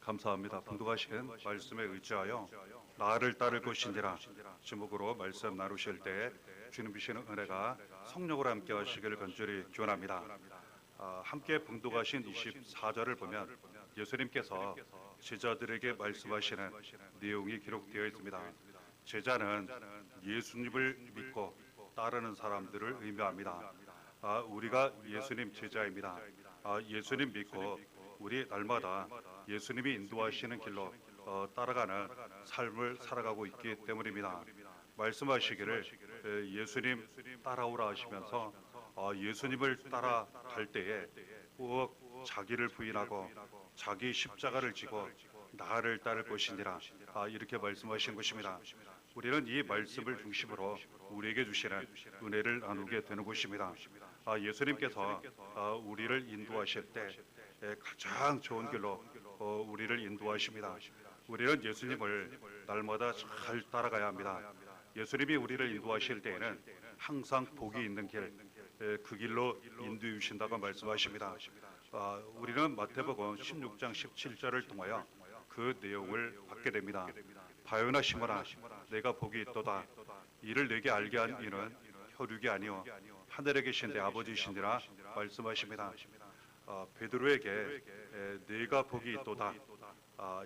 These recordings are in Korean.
감사합니다. 풍성하신 말씀에 의지하여 나를 따를 것인지라 제목으로 말씀 나누실 때 주님 주시는 은혜가 성령으로 함께 하시기를 간절히 기원합니다. 함께 봉독하신 24절을 보면 예수님께서 제자들에게 말씀하시는 내용이 기록되어 있습니다. 제자는 예수님을 믿고 따르는 사람들을 의미합니다. 우리가 예수님 제자입니다. 예수님 믿고 우리 날마다 예수님이 인도하시는 길로 따라가는 삶을 살아가고 있기 때문입니다. 말씀하시기를 예수님 따라오라 하시면서 예수님을 따라갈 때에 꼭 자기를 부인하고 자기 십자가를 지고 나를 따를 것이니라 이렇게 말씀하신 것입니다. 우리는 이 말씀을 중심으로 우리에게 주시는 은혜를 나누게 되는 것입니다. 예수님께서 우리를 인도하실 때 가장 좋은 길로 우리를 인도하십니다. 우리는 예수님을 날마다 잘 따라가야 합니다. 예수님이 우리를 인도하실 때에는 항상 복이 있는 길, 그 길로 인도해 주신다고 말씀하십니다. 우리는 마태복음 16장 17절을 통하여 그 내용을 받게 됩니다. 바요나 시몬아 내가 복이 있도다. 이를 내게 알게 한 이는 혈육이 아니요 하늘에 계신 내 아버지이시니라 말씀하십니다. 베드로에게 내가 복이 있도다.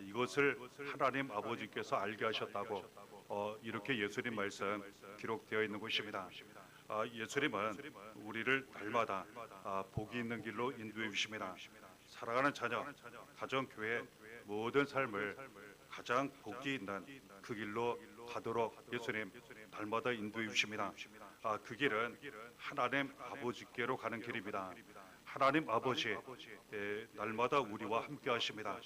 이것을 하나님 아버지께서 알게 하셨다고 이렇게 예수님 말씀 기록되어 있는 것입니다. 예수님은 우리를 날마다 복이 있는 길로 인도해 주십니다. 사랑하는 자녀, 가정, 교회 모든 삶을 가장 복이 있는 그 길로 가도록 예수님 날마다 인도해 주십니다. 그 길은 하나님 아버지께로 가는 길입니다. 하나님 아버지 날마다 우리와 함께 하십니다.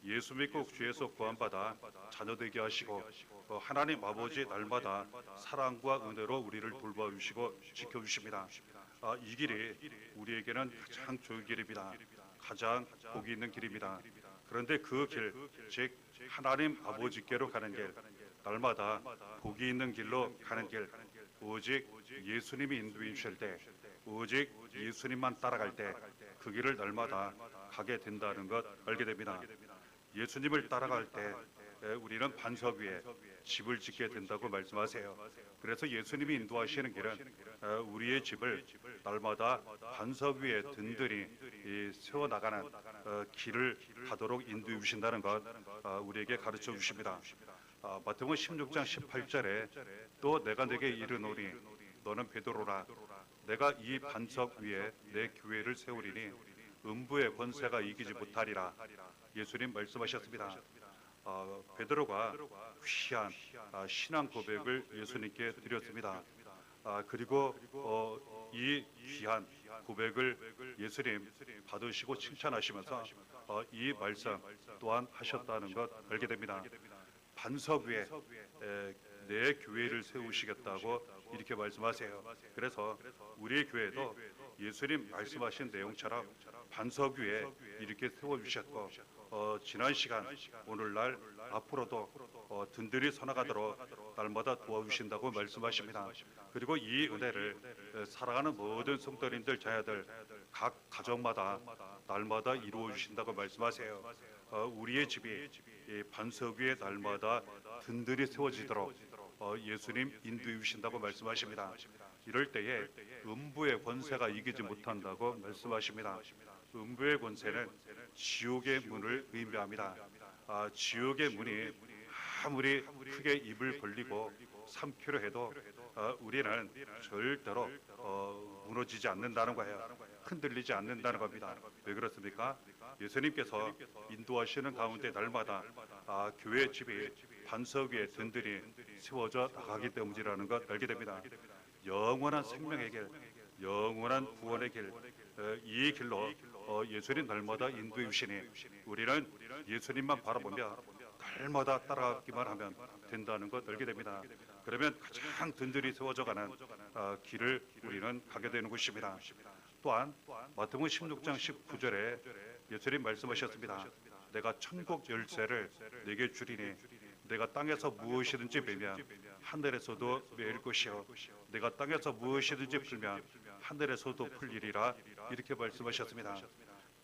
예수 믿고 주에서 구원받아 자녀되게 하시고 하나님 아버지 날마다 사랑과 은혜로 우리를 돌봐주시고 지켜주십니다. 이 길이 우리에게는 가장 좋은 길입니다. 가장 복이 있는 길입니다. 그런데 그 길, 즉 하나님 아버지께로 가는 길, 날마다 복이 있는 길로 가는 길, 오직 예수님이 인도해 주실 때, 오직 예수님만 따라갈 때 그 길을 날마다 가게 된다는 것 알게 됩니다. 예수님을 따라갈 때 우리는 반석 위에 집을 짓게 된다고 말씀하세요. 그래서 예수님이 인도하시는 길은 우리의 집을 날마다 반석 위에 든든히 세워나가는 길을 가도록 인도해 주신다는 것 우리에게 가르쳐 주십니다. 마태복음 16장 18절에 또 내가 내게 이르노니 너는 베드로라. 내가 이 반석 위에 내 교회를 세우리니 음부의 권세가 이기지 못하리라. 예수님 말씀하셨습니다. 베드로가 귀한 신앙 고백을 예수님께 드렸습니다. 그리고 이 귀한 고백을 예수님 받으시고 칭찬하시면서 이 말씀 또한 하셨다는 것 알게 됩니다. 반석 위에 내 교회를 세우시겠다고 이렇게 말씀하세요. 그래서 우리의 교회도 예수님 말씀하신 내용처럼 반석 위에 이렇게 세워주셨고 지난 시간 오늘날 앞으로도 든든히 서나가도록 날마다 도와주신다고 말씀하십니다. 그리고 이 은혜를 사랑하는 모든 성도님들 자녀들 각 가정마다 날마다 이루어 주신다고 말씀하세요. 우리의 집이 반석 위에 날마다 든든히 세워지도록 예수님 인도해 주신다고 말씀하십니다. 이럴 때에 음부의 권세가 이기지 못한다고 말씀하십니다. 음부의 권세는 지옥의 문을 의미합니다. 지옥의 문이 아무리 크게 입을 벌리고 삼키려 해도 우리는 절대로 무너지지 않는다는 거예요. 흔들리지 않는다는 겁니다. 왜 그렇습니까? 예수님께서 인도하시는 가운데 날마다 교회 집이 반석 위에 든든히 세워져 나가기 때문이라는 것 알게 됩니다. 영원한 생명의 길, 영원한 구원의 길, 이 길로 예수님 날마다 인도해 주시니 우리는 예수님만 바라보며 날마다 따라가기만 하면 된다는 것 알게 됩니다. 그러면 가장 든든히 세워져가는 길을 우리는 가게 되는 것입니다. 또한 마태복음 16장 19절에 예수님 말씀하셨습니다. 내가 천국 열쇠를 내게 주리니 내가 땅에서 무엇이든지 매면 하늘에서도 매일 것이요 내가 땅에서 무엇이든지 풀면 하늘에서도 풀리리라 이렇게 말씀하셨습니다.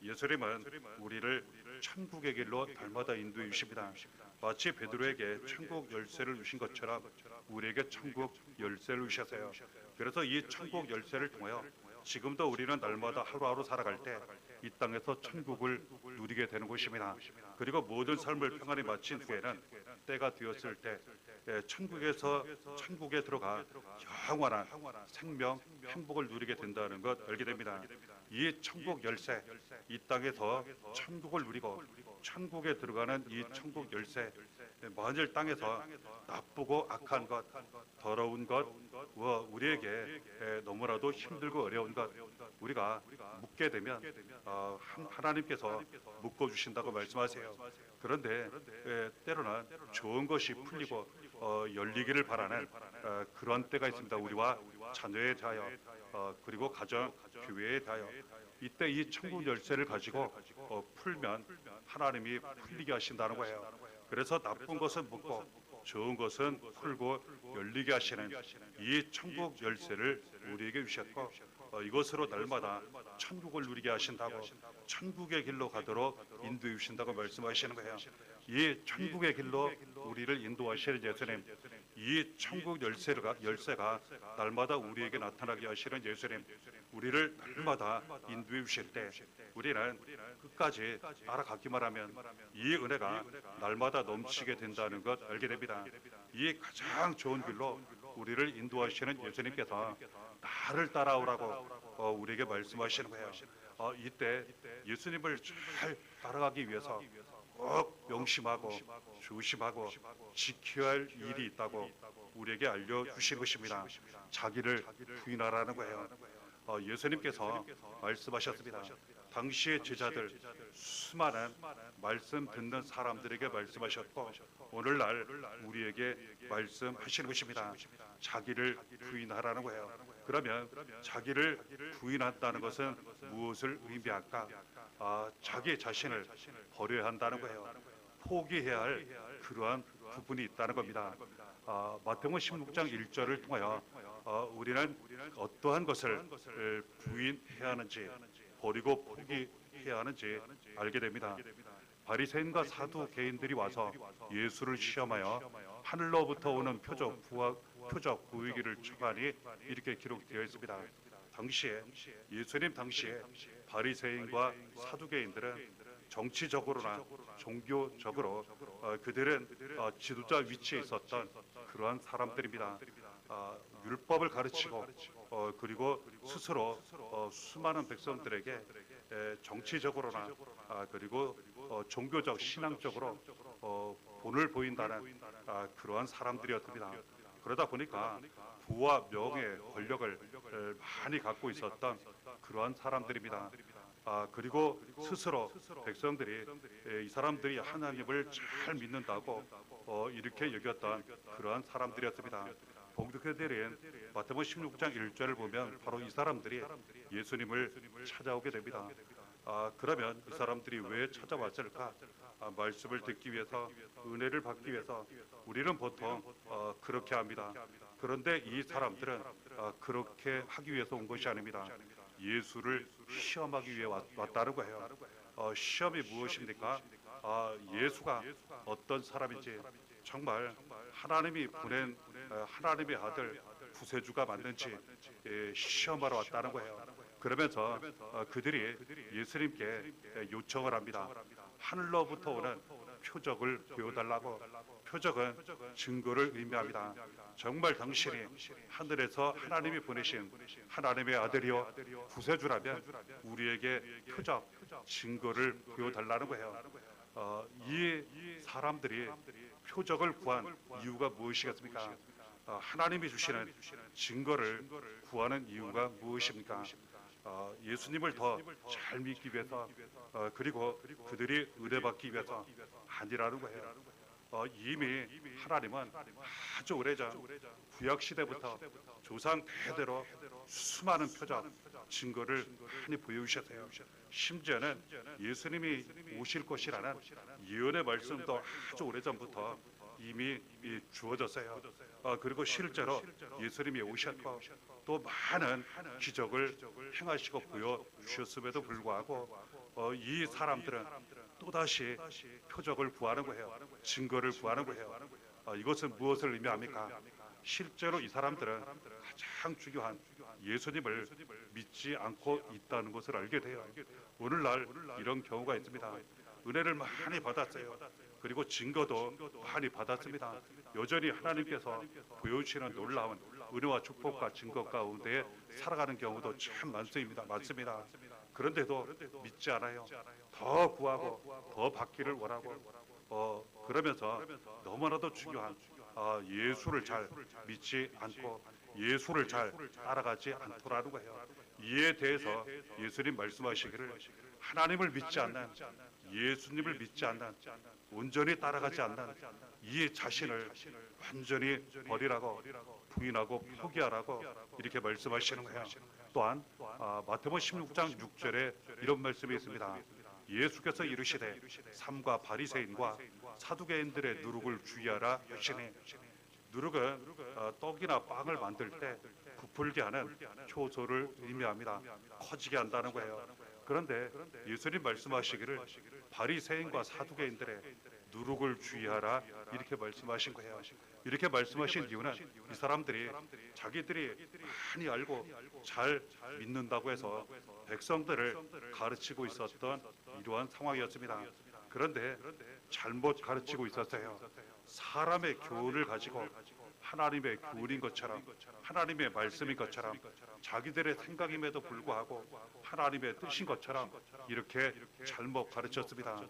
예수님은 우리를 천국의 길로 날마다 인도해 주십니다. 마치 베드로에게 천국 열쇠를 주신 것처럼 우리에게 천국 열쇠를 주셨어요. 그래서 이 천국 열쇠를 통하여 지금도 우리는 날마다 하루하루 살아갈 때 이 땅에서 천국을 누리게 되는 것입니다. 그리고 모든 삶을 평안히 마친 후에는 때가 되었을 때 천국에서 천국에 들어가 영원한 생명, 행복을 누리게 된다는 것 알게 됩니다. 이 천국 열쇠, 이 땅에서 천국을 누리고 천국에 들어가는 이 천국 열쇠, 만일 땅에서 나쁘고 악한 것, 더러운 것, 우리에게 너무나도 힘들고 어려운 것 우리가 묻게 되면 하나님께서 묶어주신다고 말씀하세요. 그런데 때로는 좋은 것이 풀리고 열리기를 바라는 그런 때가 있습니다. 우리와 자녀에 대하여 그리고 가정, 교회에 대하여 이때 이 천국 열쇠를 가지고 풀면 하나님이 풀리게 하신다는 거예요. 그래서 나쁜 것은 묶고 좋은 것은 풀고 열리게 하시는 이 천국 열쇠를 우리에게 주셨고 이것으로 날마다 천국을 누리게 하신다고 천국의 길로 가도록 인도해 주신다고 말씀하시는 거예요. 이 천국의 길로 우리를 인도하시는 예수님, 이 천국 열쇠가 날마다 우리에게 나타나게 하시는 예수님, 우리를 날마다 인도해 주실 때 우리는 끝까지 알아가기만 하면 이 은혜가 날마다 넘치게 된다는 것 알게 됩니다. 이 가장 좋은 길로 우리를 인도하시는 예수님께서 나를 따라오라고 우리에게 말씀하시는 거예요. 이때 예수님을 잘 따라가기 위해서 꼭 명심하고 조심하고 지켜야 할 일이 있다고 우리에게 알려주신 것입니다. 자기를 부인하라는 거예요. 예수님께서 말씀하셨습니다. 당시의 제자들 수많은 말씀 듣는 사람들에게 말씀하셨고 오늘날 우리에게 말씀하시는 것입니다. 자기를 부인하라는 거예요. 그러면 자기를 부인한다는 것은 무엇을 의미할까? 자기 자신을 버려야 한다는 거예요. 포기해야 할 그러한 부분이 있다는 겁니다. 마태복음 16장 1절을 통하여 우리는 어떠한 것을 부인해야 하는지 버리고 포기해야 하는지 알게 됩니다. 바리새인과 사두개인들이 와서 예수를 시험하여 하늘로부터 오는 표적 보이기를 청하니 이렇게 기록되어 있습니다. 예수님 당시에 바리새인과 사두개인들은 정치적으로나 종교적으로 그들은 지도자 위치에 있었던 그러한 사람들입니다. 율법을 가르치고 그리고 스스로 수많은 백성들에게 정치적으로나 그리고 종교적 신앙적으로 본을 보인다는 그러한 사람들이었습니다. 그러다 보니까 부와 명예, 권력을 많이 갖고 있었던 그러한 사람들입니다. 그리고 스스로 백성들이 이 사람들이 하나님을 잘 믿는다고 이렇게 여겼던 그러한 사람들이었습니다. 봉독해드린 마태복음 16장 1절을 보면 바로 이 사람들이 예수님을 찾아오게 됩니다. 그러면 이 사람들이 왜 찾아왔을까? 말씀을 듣기 위해서, 은혜를 받기 위해서. 우리는 보통 그렇게 합니다. 그런데 이 사람들은 그렇게 하기 위해서 온 것이 아닙니다. 예수를 시험하기 위해 왔다는 거예요. 시험이 무엇입니까? 예수가 어떤 사람인지, 정말 하나님이 보낸 하나님의 아들 구세주가 맞는지 시험하러 왔다는 거예요. 그러면서 그들이 예수님께 요청을 합니다. 하늘로부터 오는 표적을 보여달라고. 표적은 증거를 의미합니다. 정말 당신이 하늘에서 하나님이 보내신 하나님의 아들이요 구세주라면 우리에게 표적, 증거를 보여달라는 거예요. 이 사람들이 표적을 구한 이유가 무엇이겠습니까? 하나님이 주시는 증거를 구하는 이유가 무엇입니까? 예수님을 더 잘 믿기 위해서 그리고 그들이 은혜받기 위해서 아니라는 거예요. 이미 하나님은 아주 오래전 구약시대부터 조상 대대로 수많은 표적, 증거를 많이 보여주셨어요. 심지어는 예수님이 오실 것이라는 예언의 말씀도 아주 오래전부터 이미 주어졌어요. 그리고 실제로 예수님이 오셨고 또 많은 기적을 행하시고 보여주셨음에도 불구하고 이 사람들은 또다시 표적을 구하는 거예요. 증거를 구하는 거예요. 이것은 무엇을 의미합니까? 실제로 이 사람들은 가장 중요한 예수님을 믿지 않고 있다는 것을 알게 돼요. 오늘날 이런 경우가 있습니다. 은혜를 많이 받았어요. 그리고 증거도 많이 받았습니다. 여전히 하나님께서 보여주시는 놀라운 은혜와 축복과 증거 가운데 살아가는 경우도 참 많습니다. 그런데도 믿지 않아요. 더 구하고 더 받기를 원하고 그러면서 너무나도 중요한 예수를 잘 믿지 않고 예수를 잘 따라가지 않더라는 거예요. 이에 대해서 예수님 말씀하시기를 하나님을 믿지 않는, 예수님을 믿지 않는, 온전히 따라가지 않는 이 자신을 완전히 버리라고, 부인하고 포기하라고 이렇게 말씀하시는 거예요. 또한 마태복음 16장 6절에 이런 말씀이 있습니다. 예수께서 이르시되 삼가 바리새인과 사두개인들의 누룩을 주의하라 하시니, 누룩은 떡이나 빵을 만들 때 부풀게 하는 효소를 의미합니다. 커지게 한다는 거예요. 그런데 예수님 말씀하시기를 바리새인과 사두개인들의 누룩을 주의하라 이렇게 말씀하신 거예요. 이렇게 말씀하신 이유는 이 사람들이 자기들이 많이 알고 잘 믿는다고 해서 백성들을 가르치고 있었던 이러한 상황이었습니다. 그런데 잘못 가르치고 있었어요. 사람의 교훈을 가지고 하나님의 교훈인 것처럼, 하나님의 말씀인 것처럼, 자기들의 생각임에도 불구하고 하나님의 뜻인 것처럼 이렇게 잘못 가르쳤습니다.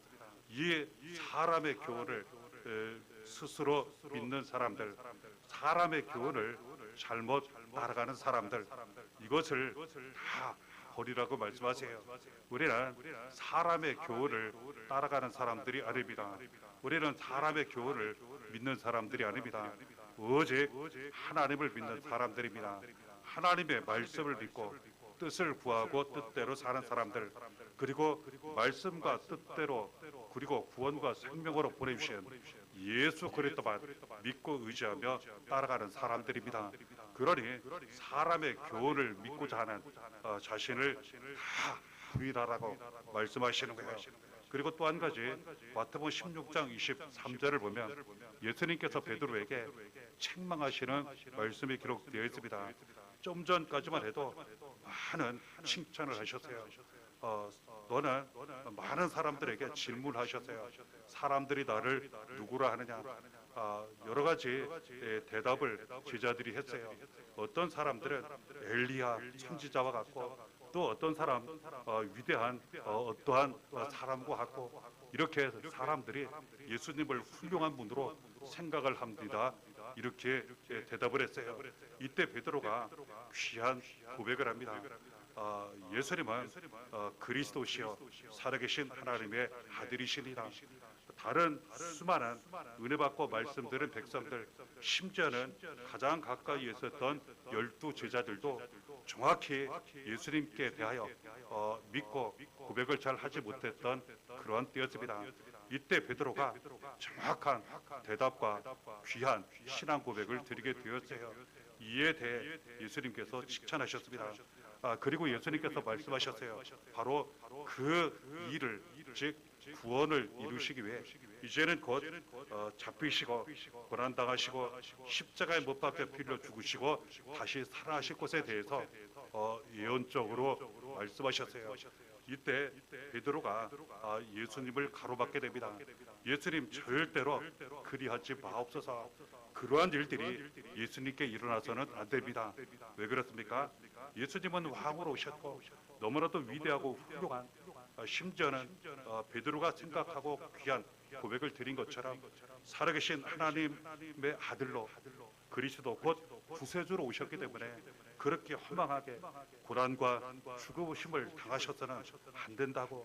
이 사람의 교훈을 스스로 믿는 사람들, 사람의 교훈을 잘못 따라가는 사람들, 이것을 다 버리라고 말씀하세요. 우리는 사람의 교훈을 따라가는 사람들이 아닙니다. 우리는 사람의 교훈을 믿는 사람들이 아닙니다. 오직 하나님을 믿는 사람들입니다. 하나님의 말씀을 믿고 뜻을 구하고 뜻대로 사는 사람들, 그리고 말씀과 뜻대로, 그리고 구원과 생명으로 보내주신 예수 그리스도만 믿고 의지하며 따라가는 사람들입니다. 그러니 사람의 교훈을 믿고자 하는 자신을 다 부인하라고 말씀하시는 거예요. 그리고 또 한 가지, 마태복음 16장 23절을 보면 예수님께서 베드로에게 책망하시는 말씀이 기록되어 있습니다. 좀 전까지만 해도 많은 칭찬을 하셨어요. 너는 많은 사람들에게 질문하셨어요. 사람들이 나를 누구라 하느냐, 여러 가지 대답을 제자들이 했어요. 어떤 사람들은 엘리야 선지자와 같고, 또 어떤 사람 위대한 어떠한 사람과 같고, 이렇게 사람들이 예수님을 훌륭한 분으로 생각을 합니다. 이렇게 대답을 했어요. 이때 베드로가 귀한 고백을 합니다. 예수님은 그리스도시여 살아계신 하나님의 아들이시니라. 다른 수많은 은혜 받고 말씀들은 백성들, 심지어는 가장 가까이 있었던 12 제자들도 정확히 예수님께 대하여 믿고 고백을 잘 하지 못했던 그러한 때였습니다. 이때 베드로가 정확한 대답과 귀한 신앙 고백을 드리게 되었어요. 이에 대해 예수님께서 칭찬하셨습니다. 그리고 예수님께서 말씀하셨어요. 바로 그 일을, 즉 구원을 이루시기 위해 이제는 곧 잡히시고 고난당하시고 십자가에 못 박혀 피로 죽으시고 다시 살아나실 것에 대해서 예언적으로 말씀하셨어요. 이때 베드로가 예수님을 가로막게 됩니다. 예수님 절대로 그리하지 마옵소서. 그러한 일들이 예수님께 일어나서는 안 됩니다. 왜 그렇습니까? 예수님은 왕으로 오셨고 너무나도 위대하고 훌륭한, 심지어는 베드로가 생각하고 귀한 고백을 드린 것처럼 살아계신 하나님의 아들로 그리스도 곧 구세주로 오셨기 때문에 그렇게 허망하게 고난과 죽으심을 당하셔서는 안 된다고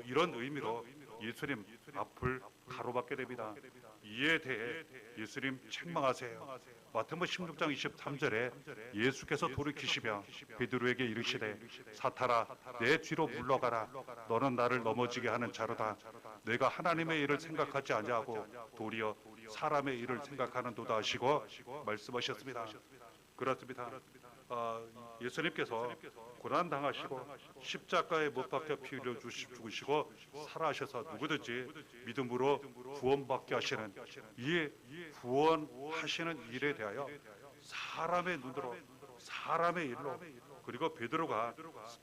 이런 의미로 예수님 앞을 가로막게 됩니다. 이에 대해 예수님 책망하세요. 마태복음 16장 23절에 예수께서 돌이키시며 베드로에게 이르시되 사탄아 내 뒤로 물러가라. 너는 나를 넘어지게 하는 자로다. 내가 하나님의 일을 생각하지 아니하고 도리어 사람의 일을 생각하는도다 하시고 말씀하셨습니다. 그렇습니다. 예수님께서 고난 당하시고 십자가에 못 박혀 피 흘려 죽으시고 살아하셔서 누구든지 믿음으로 구원받게 하시는 이 구원하시는 일에 대하여 사람의 눈으로 사람의 일로 그리고 베드로가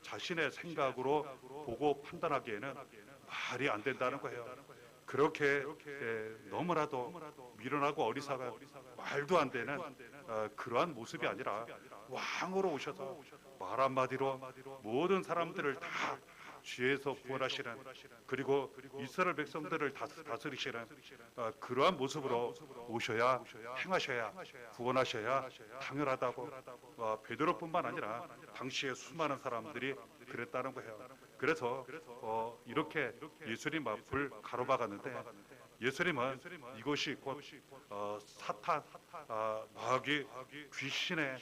자신의 생각으로 보고 판단하기에는 말이 안 된다는 거예요. 그렇게 너무나도 미련하고 어리석은 말도 안 되는 그러한 모습이 아니라 왕으로 오셔서 말 한마디로 모든 사람들을 다 죄에서 구원하시는 그리고 이스라엘 백성들을 다스리시는 그러한 모습으로 오셔야 행하셔야 구원하셔야 당연하다고 베드로뿐만 아니라 당시에 수많은 사람들이 그랬다는 거예요. 그래서 이렇게 예수님 앞을 가로막았는데 예수님은 이것이 곧 사탄, 마귀, 귀신에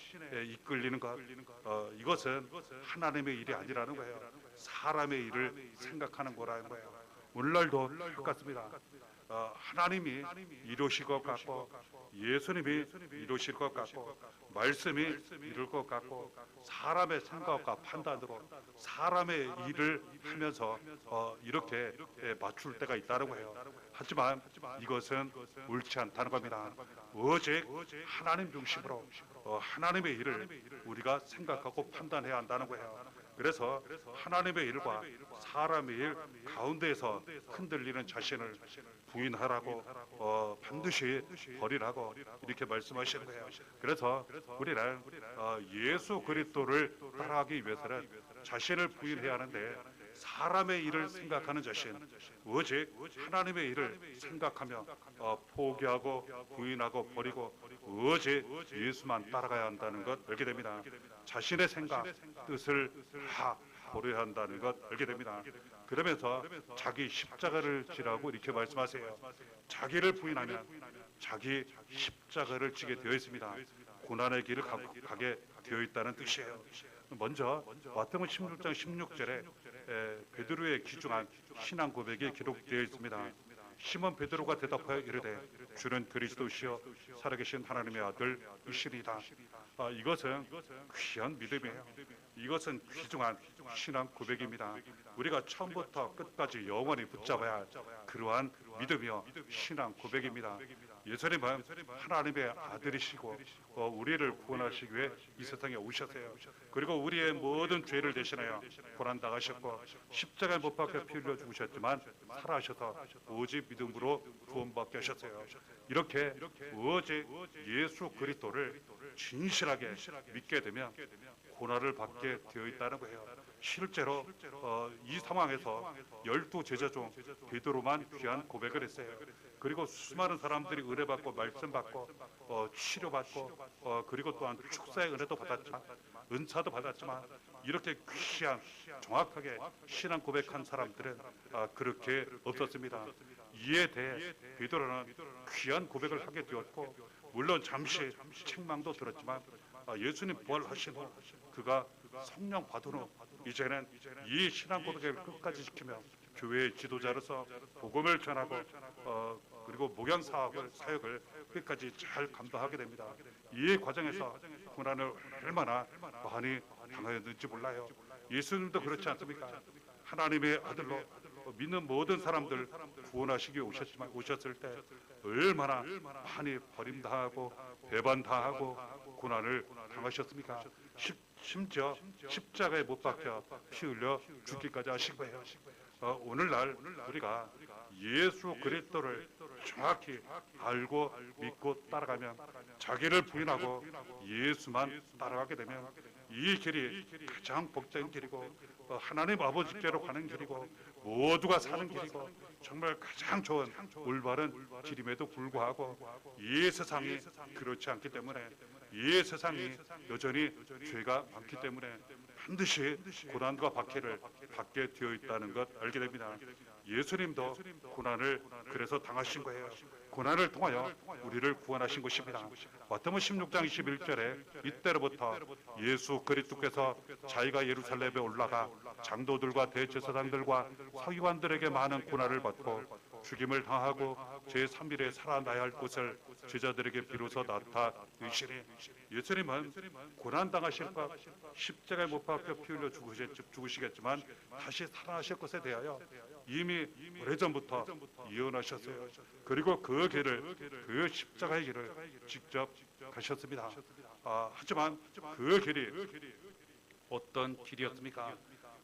이끌리는 것 이것은 하나님의 일이 아니라는 거예요. 사람의 일을 생각하는 거라는 거예요. 오늘날도 똑같습니다. 하나님이 이루실 것 같고 예수님이 이루실 것 같고 말씀이 이룰 것 같고 사람의 생각과 판단으로 사람의 일을 하면서 이렇게 맞출 때가 있다는 거예요. 하지만 이것은 옳지 않다는 겁니다. 오직 하나님 중심으로 하나님의 일을 우리가 생각하고 판단해야 한다는 거예요. 그래서 하나님의 일과 사람의 일 가운데에서 흔들리는 자신을 부인하라고 반드시 버리라고 이렇게 말씀하시는 거예요. 그래서 우리는 예수 그리스도를 따라가기 위해서는 자신을 부인해야 하는데 사람의 일을 생각하는 자신 오직 하나님의 일을 생각하며 포기하고 부인하고 버리고 오직 예수만 따라가야 한다는 것 알게 됩니다. 자신의 생각, 뜻을 다 버려야 한다는 것 알게 됩니다. 그러면서 자기 십자가를 지라고 이렇게 말씀하세요. 자기를 부인하면 자기 십자가를 지게 되어 있습니다. 고난의 길을 가게 되어 있다는 뜻이에요. 먼저 마태복음 16장 16절에 베드로의 귀중한 신앙 고백이 기록되어 있습니다. 시몬 베드로가 대답하여 이르되 주는 그리스도시요 살아계신 하나님의 아들이시리다. 이것은 귀한 믿음이에요. 이것은 귀중한 신앙 고백입니다. 우리가 처음부터 끝까지 영원히 붙잡아야 할 그러한 믿음이요 신앙 고백입니다. 예수님은 하나님의 아들이시고 우리를 구원하시기 위해 이 세상에 오셨어요. 그리고 우리의 모든 죄를 대신하여 고난 당하셨고 십자가에 못 박혀 피 흘려 죽으셨지만 살아하셔서 오직 믿음으로 구원받게 하셨어요. 이렇게 오직 예수 그리스도를 진실하게 믿게 되면 고난을 받게 되어 있다는 거예요. 실제로 이 상황에서 12 제자 중 베드로만 귀한 고백을 했어요. 그리고 수많은 사람들이 은혜받고 말씀받고 치료받고 그리고 또한 축사의 은혜도 받았지만 은사도 받았지만 이렇게 귀한 정확하게 신앙 고백한 사람들은 그렇게 없었습니다. 이에 대해 베드로는 귀한 고백을 하게 되었고 물론 잠시 책망도 들었지만 예수님 부활하신 후 그가 성령 받은 후 이제는 이 신앙 고백을 끝까지 지키며 교회의 지도자로서 복음을 전하고 그리고 목양 사역을 끝까지 잘 감당하게 됩니다. 이 과정에서 고난을 얼마나 많이 당하였는지 몰라요. 예수님도 그렇지 않습니까? 하나님의 아들로 믿는 모든 사람들 구원하시기 오셨을 때 얼마나 많이 버림당하고 배반당하고 고난을 당하셨습니까? 심지어 십자가에 못 박혀 피 흘려 죽기까지 하신 거예요. 오늘날 우리가 예수 그리스도를 정확히 알고 믿고 따라가면 자기를 부인하고 예수만 따라가게 되면 이 길이 가장 복된 길이고 하나님 아버지께로 가는 길이고 모두가 사는 길이고 정말 가장 좋은 올바른 길임에도 불구하고 이 세상이 그렇지 않기 때문에 이 세상이 여전히 죄가 많기 때문에 반드시 고난과 박해를 받게 되어 있다는 것 알게 됩니다. 예수님도 고난을 그래서 당하신 거예요. 고난을 통하여 우리를 구원하신 것입니다. 마태복음 16장 21절에 이때로부터 예수 그리스도께서 자기가 예루살렘에 올라가 장도들과 대제사장들과 서기관들에게 많은 고난을 받고 죽임을 당하고 제3일에 살아나야 할 것을 제자들에게 비로소 나타내시니 예수님은 고난당하실까 십자가에 못 박혀 피 흘려 죽으시겠지만 다시 살아나실 것에 대하여 이미 오래전부터 예언하셨어요. 그리고 그 길을, 그 십자가의 길을 직접 가셨습니다. 하지만 그 길이 어떤 길이었습니까?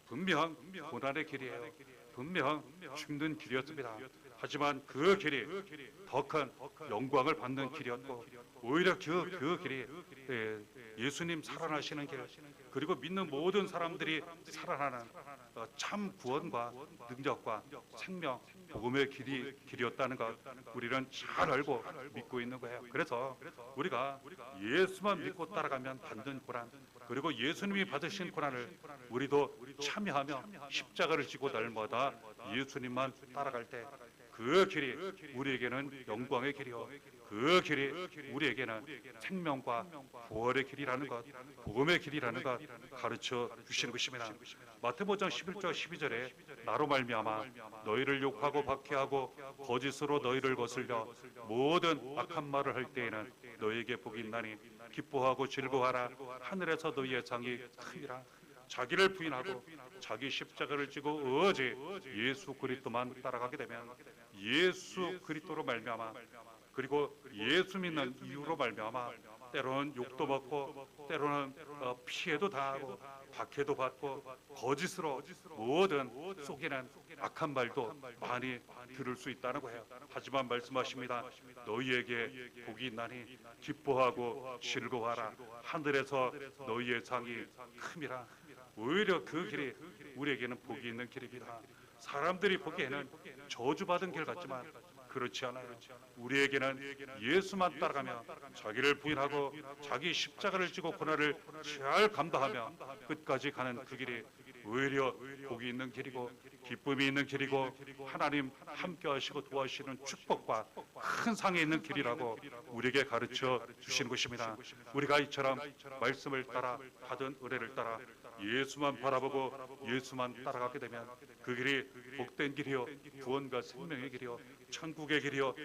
분명 고난의 길이에요. 분명 죽는 길이었습니다. 하지만 그 길이 더 큰 영광을 받는 길이었고, 오히려 그 길이 예수님 살아나시는 길, 그리고 믿는 모든 사람들이 살아나는 참 구원과 능력과 생명, 복음의 길이었다는 것 우리는 잘 알고 믿고 있는 거예요. 그래서 우리가 예수만 믿고 따라가면 받는 고난, 그리고 예수님이 받으신 고난을 우리도 참여하며 십자가를 지고 날마다 예수님만 따라갈 때 그 길이 우리에게는 영광의 길이요, 그 길이 우리에게는 생명과 부활의 길이라는 것, 복음의 길이라는 것 가르쳐 주시는 것입니다. 마태복음 11절 12절에 나로 말미암아 너희를 욕하고 박해하고 거짓으로 너희를 거슬려 모든 악한 말을 할 때에는 너희에게 복이 있나니 기뻐하고 즐거워하라. 하늘에서 너희의 상이 크니라. 자기를 부인하고 자기 십자가를 지고 오직 예수 그리스도만 따라가게 되면, 예수 그리스도로 말미암아, 그리고 예수 믿는 이유로 말미암아 때로는 욕도 먹고 때로는 피해도 당하고 박해도 받고 거짓으로 모든 속이는 악한 말도 많이 들을 수 있다는 거예요. 하지만 말씀하십니다. 너희에게 복이 있나니 기뻐하고 즐거워하라. 하늘에서 너희의 상이 큼이라. 오히려 그 길이 우리에게는 복이 있는 길입니다. 사람들이 보기에는 저주받은 길 같지만 그렇지 않아요. 우리에게는 예수만 따라가며 자기를 부인하고 자기 십자가를 지고 고난을 잘 감당하며 끝까지 가는 그 길이 오히려 복이 있는 길이고 기쁨이 있는 길이고 하나님 함께 하시고 도와주시는 축복과 큰 상이 있는 길이라고 우리에게 가르쳐 주시는 것입니다. 우리가 이처럼 말씀을 따라 받은 은혜를 따라 예수만 바라보고 예수만 따라가게 되면 그 길이 복된 길이요, 구원과 생명의 길이요, 천국의 길이요,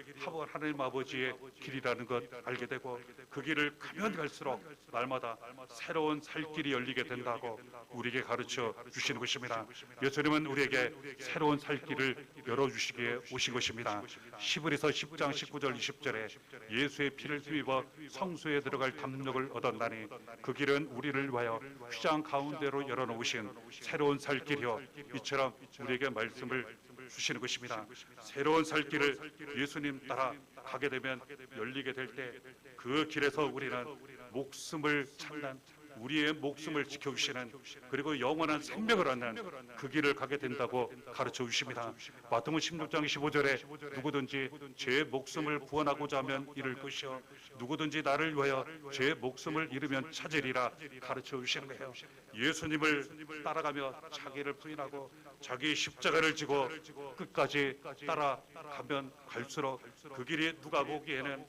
하나님 아버지의 길이라는 것 알게 되고, 그 길을 가면 갈수록 날마다 새로운 살 길이 열리게 된다고 우리에게 가르쳐 주시는 것입니다. 예수님은 우리에게 새로운 살 길을 열어주시기에 오신 것입니다. 히브리서 10장 19절 20절에 예수의 피를 힘입어 성소에 들어갈 담력을 얻었나니 그 길은 우리를 위하여 휘장 가운데로 열어놓으신 새로운 살 길이요, 이처럼 우리에게 말씀을 주시는 것입니다. 새로운 살 길을 예수님 따라 가게 되면 열리게 될 때 그 길에서 우리는 목숨을 찾는, 우리의 목숨을 지켜주시는, 그리고 영원한 생명을 얻는 그 길을 가게 된다고 가르쳐 주십니다. 마태복음 16장 25절에 누구든지 제 목숨을 구원하고자 하면 잃을 것이요 누구든지 나를 위하여 제 목숨을 잃으면 찾으리라 가르쳐 주시는 거예요. 예수님을 따라가며 자기를 부인하고 자기 십자가를 지고 끝까지 따라가면 갈수록 그 길이 누가 보기에는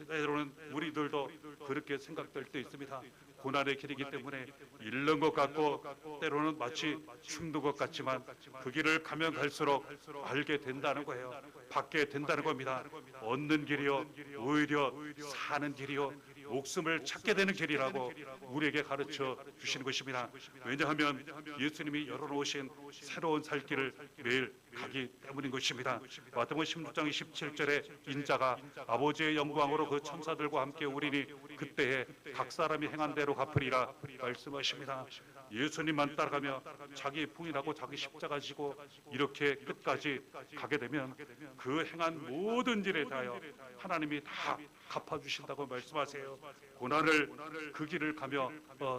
때로는 우리들도 그렇게 생각될 때 있습니다. 고난의 길이기 때문에 잃는 것 같고 때로는 마치 죽는 것 같지만 그 길을 가면 갈수록 알게 된다는 거예요. 받게 된다는 겁니다. 얻는 길이요, 오히려 사는 길이요, 목숨을 찾게 되는 길이라고 우리에게 가르쳐 주시는 것입니다. 왜냐하면 예수님이 열어놓으신 새로운 살 길을 매일 가기 때문인 것입니다. 마태복음 16장 27절에 인자가 아버지의 영광으로 그 천사들과 함께 오리니 그때에 각 사람이 행한 대로 갚으리라 말씀하십니다. 예수님만 따라가며 자기 부인하고 자기 십자가 지고 이렇게 끝까지 가게 되면 그 행한 모든 일에 대하여 하나님이 다 갚아주신다고 말씀하세요. 고난을 그 길을 가며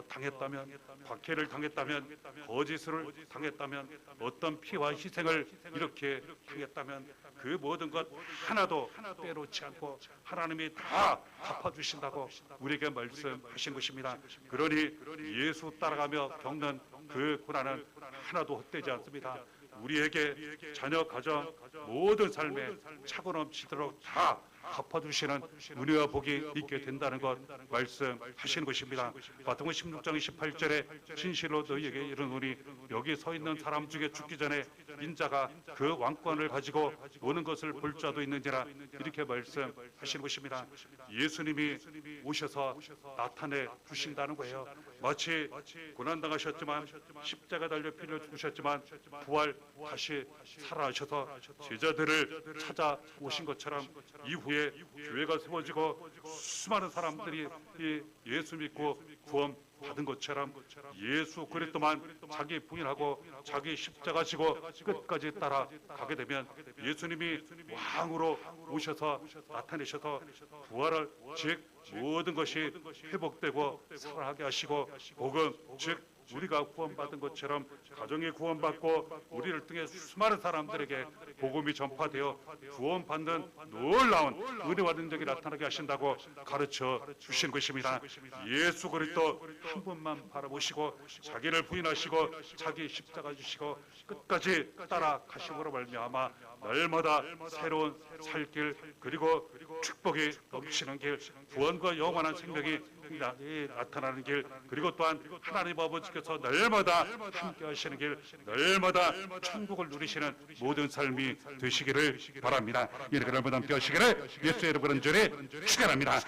당했다면, 박해를 당했다면, 거짓을 당했다면, 어떤 피와 희생을 이렇게 당했다면 그 모든 것 하나도 빼놓지 않고 하나님이 다 갚아주신다고 우리에게 말씀하신 것입니다. 그러니 예수 따라가며 겪는 그 고난은 하나도 헛되지 않습니다. 우리에게 자녀 가정 모든 삶에 차고 넘치도록 다 갚아주시는 은혜와 복이 있게 된다는 것 말씀하시는 것입니다. 마태복음 16장 28절에 진실로 너희에게 이르노니 여기 서 있는 사람 중에 죽기 전에 인자가 그 왕권을 가지고 오는 것을 볼 자도 있느니라 이렇게 말씀하시는 것입니다. 예수님이 오셔서 나타내 주신다는 거예요. 마치 고난당하셨지만 십자가 달려 피를 죽으셨지만 부활 다시 살아나셔서 제자들을 찾아오신 것처럼 이후에 교회가 세워지고 수많은 사람들이 예수 믿고 구원 받은 것처럼 예수 그리스도만 자기 부인하고 자기 십자가 지고 끝까지 따라가게 되면 예수님이 왕으로 오셔서 나타내셔서 부활을 즉 모든 것이 회복되고 살아나게 하시고 복음 즉 우리가 구원받은 것처럼 가정이 구원받고 우리를 통해 수많은 사람들에게 복음이 전파되어 구원받는 놀라운 은혜와 능력이 나타나게 하신다고 가르쳐 주신 것입니다. 예수 그리스도 한 분만 바라보시고 자기를 부인하시고 자기 십자가 주시고 끝까지 따라가심으로 말미암아 날마다 새로운 살길 그리고 축복이 넘치는 길 구원과 영원한 생명이 나타나는 길 그리고 또한 하나님 아버지께서 날마다 함께 하시는 길 날마다 천국을 누리시는 모든 삶이 되시기를 바랍니다. 여러분 함께 하시기를 예수의 이름으로 간절히 축원합니다.